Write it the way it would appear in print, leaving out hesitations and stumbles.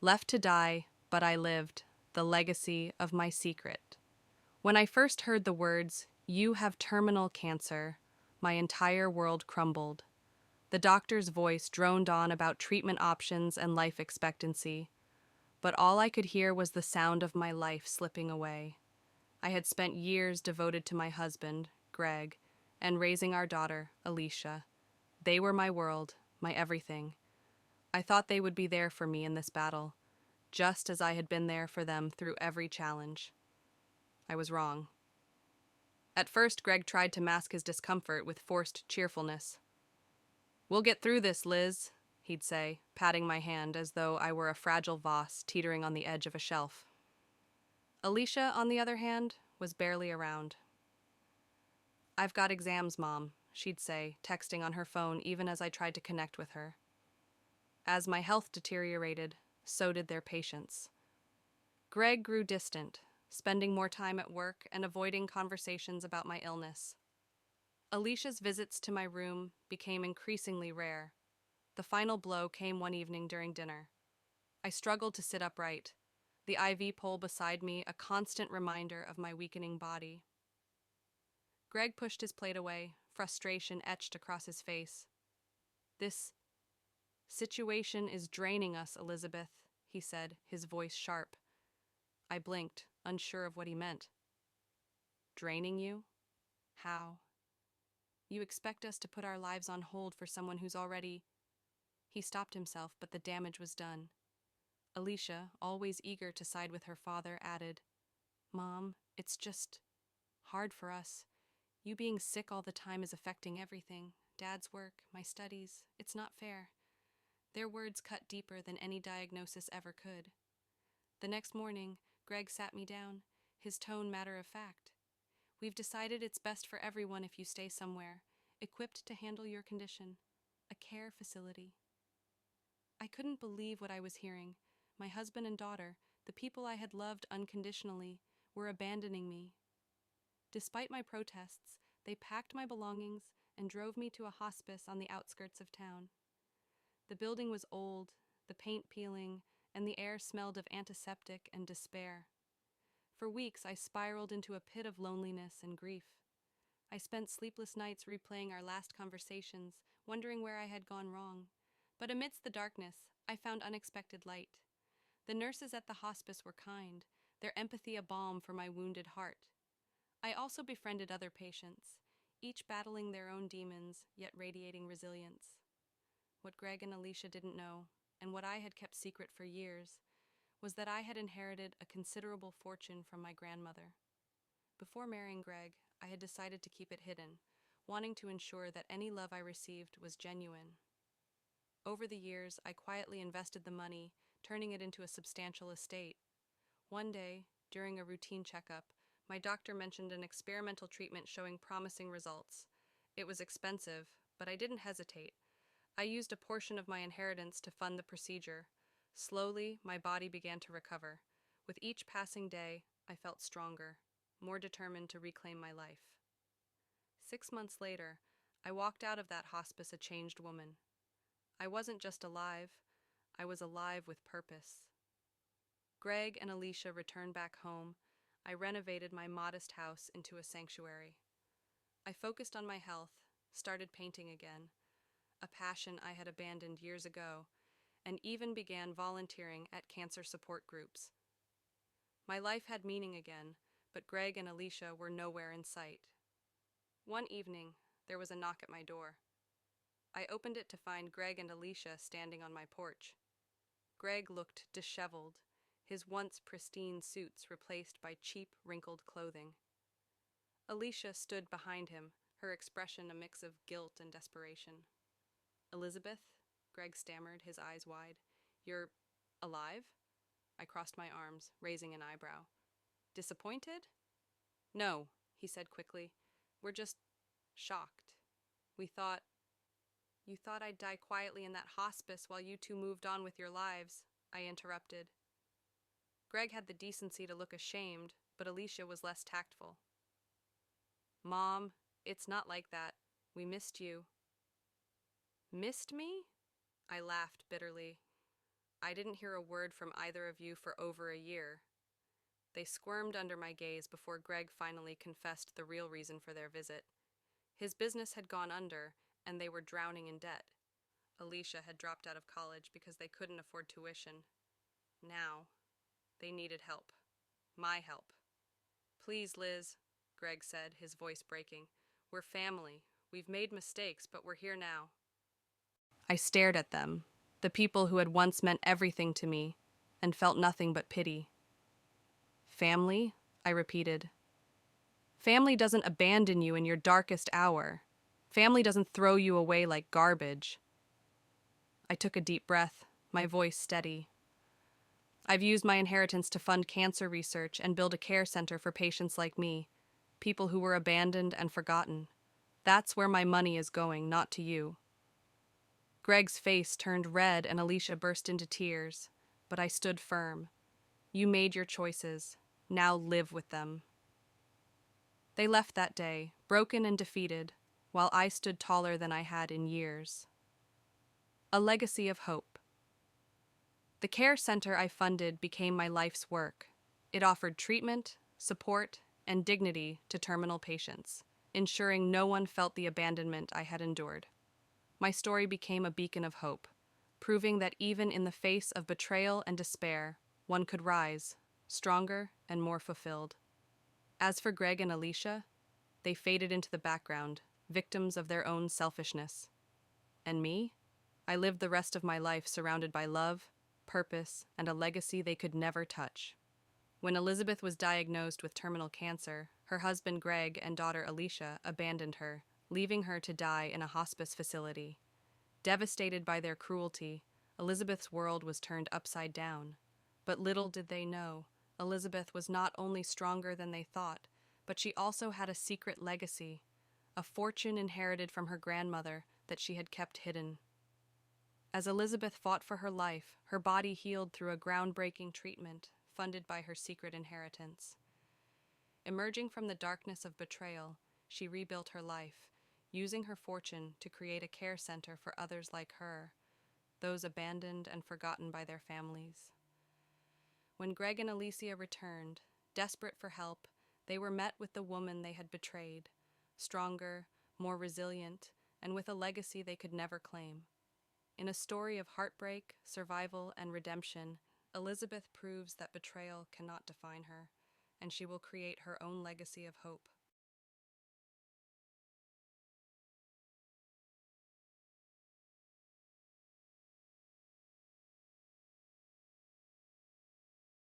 Left to die, but I lived, the legacy of my secret. When I first heard the words, "You have terminal cancer," my entire world crumbled. The doctor's voice droned on about treatment options and life expectancy, but all I could hear was the sound of my life slipping away. I had spent years devoted to my husband, Greg, and raising our daughter, Alicia. They were my world, my everything. I thought they would be there for me in this battle, just as I had been there for them through every challenge. I was wrong. At first, Greg tried to mask his discomfort with forced cheerfulness. "We'll get through this, Liz," he'd say, patting my hand as though I were a fragile vase teetering on the edge of a shelf. Alicia, on the other hand, was barely around. "I've got exams, Mom," she'd say, texting on her phone even as I tried to connect with her. As my health deteriorated, so did their patience. Greg grew distant, spending more time at work and avoiding conversations about my illness. Alicia's visits to my room became increasingly rare. The final blow came one evening during dinner. I struggled to sit upright, the IV pole beside me a constant reminder of my weakening body. Greg pushed his plate away, frustration etched across his face. "This situation is draining us, Elizabeth," he said, his voice sharp. I blinked, unsure of what he meant. "Draining you? How? You expect us to put our lives on hold for someone who's already—" He stopped himself, but the damage was done. Alicia, always eager to side with her father, added, "Mom, it's just hard for us. You being sick all the time is affecting everything. Dad's work, my studies. It's not fair." Their words cut deeper than any diagnosis ever could. The next morning, Greg sat me down, his tone matter of fact. "We've decided it's best for everyone if you stay somewhere, equipped to handle your condition. A care facility." I couldn't believe what I was hearing. My husband and daughter, the people I had loved unconditionally, were abandoning me. Despite my protests, they packed my belongings and drove me to a hospice on the outskirts of town. The building was old, the paint peeling, and the air smelled of antiseptic and despair. For weeks, I spiraled into a pit of loneliness and grief. I spent sleepless nights replaying our last conversations, wondering where I had gone wrong. But amidst the darkness, I found unexpected light. The nurses at the hospice were kind, their empathy a balm for my wounded heart. I also befriended other patients, each battling their own demons, yet radiating resilience. What Greg and Alicia didn't know, and what I had kept secret for years, was that I had inherited a considerable fortune from my grandmother. Before marrying Greg, I had decided to keep it hidden, wanting to ensure that any love I received was genuine. Over the years, I quietly invested the money, turning it into a substantial estate. One day, during a routine checkup, my doctor mentioned an experimental treatment showing promising results. It was expensive, but I didn't hesitate. I used a portion of my inheritance to fund the procedure. Slowly, my body began to recover. With each passing day, I felt stronger, more determined to reclaim my life. 6 months later, I walked out of that hospice a changed woman. I wasn't just alive, I was alive with purpose. Greg and Alicia returned back home. I renovated my modest house into a sanctuary. I focused on my health, started painting again, a passion I had abandoned years ago, and even began volunteering at cancer support groups. My life had meaning again, but Greg and Alicia were nowhere in sight. One evening, there was a knock at my door. I opened it to find Greg and Alicia standing on my porch. Greg looked disheveled, his once pristine suits replaced by cheap, wrinkled clothing. Alicia stood behind him, her expression a mix of guilt and desperation. "Elizabeth," Greg stammered, his eyes wide. "You're alive?" I crossed my arms, raising an eyebrow. "Disappointed?" "No," he said quickly. "We're just shocked. We thought—" "You thought I'd die quietly in that hospice while you two moved on with your lives," I interrupted. Greg had the decency to look ashamed, but Alicia was less tactful. "Mom, it's not like that. We missed you." "Missed me?" I laughed bitterly. I didn't hear a word from either of you for over a year. They squirmed under my gaze before Greg finally confessed the real reason for their visit. His business had gone under, and they were drowning in debt. Alicia had dropped out of college because they couldn't afford tuition. Now, they needed help. My help. Please, Liz, Greg said, his voice breaking. We're family. We've made mistakes, but we're here now. I stared at them, the people who had once meant everything to me, and felt nothing but pity. Family? I repeated. Family doesn't abandon you in your darkest hour. Family doesn't throw you away like garbage. I took a deep breath, my voice steady. I've used my inheritance to fund cancer research and build a care center for patients like me, people who were abandoned and forgotten. That's where my money is going, not to you. Greg's face turned red and Alicia burst into tears, but I stood firm. You made your choices. Now live with them. They left that day, broken and defeated, while I stood taller than I had in years. A legacy of hope. The care center I funded became my life's work. It offered treatment, support, and dignity to terminal patients, ensuring no one felt the abandonment I had endured. My story became a beacon of hope, proving that even in the face of betrayal and despair, one could rise, stronger and more fulfilled. As for Greg and Alicia, they faded into the background, victims of their own selfishness. And me? I lived the rest of my life surrounded by love, purpose, and a legacy they could never touch. When Elizabeth was diagnosed with terminal cancer, her husband Greg and daughter Alicia abandoned her, leaving her to die in a hospice facility. Devastated by their cruelty, Elizabeth's world was turned upside down. But little did they know, Elizabeth was not only stronger than they thought, but she also had a secret legacy, a fortune inherited from her grandmother that she had kept hidden. As Elizabeth fought for her life, her body healed through a groundbreaking treatment funded by her secret inheritance. Emerging from the darkness of betrayal, she rebuilt her life, using her fortune to create a care center for others like her, those abandoned and forgotten by their families. When Greg and Alicia returned, desperate for help, they were met with the woman they had betrayed, stronger, more resilient, and with a legacy they could never claim. In a story of heartbreak, survival, and redemption, Elizabeth proves that betrayal cannot define her, and she will create her own legacy of hope.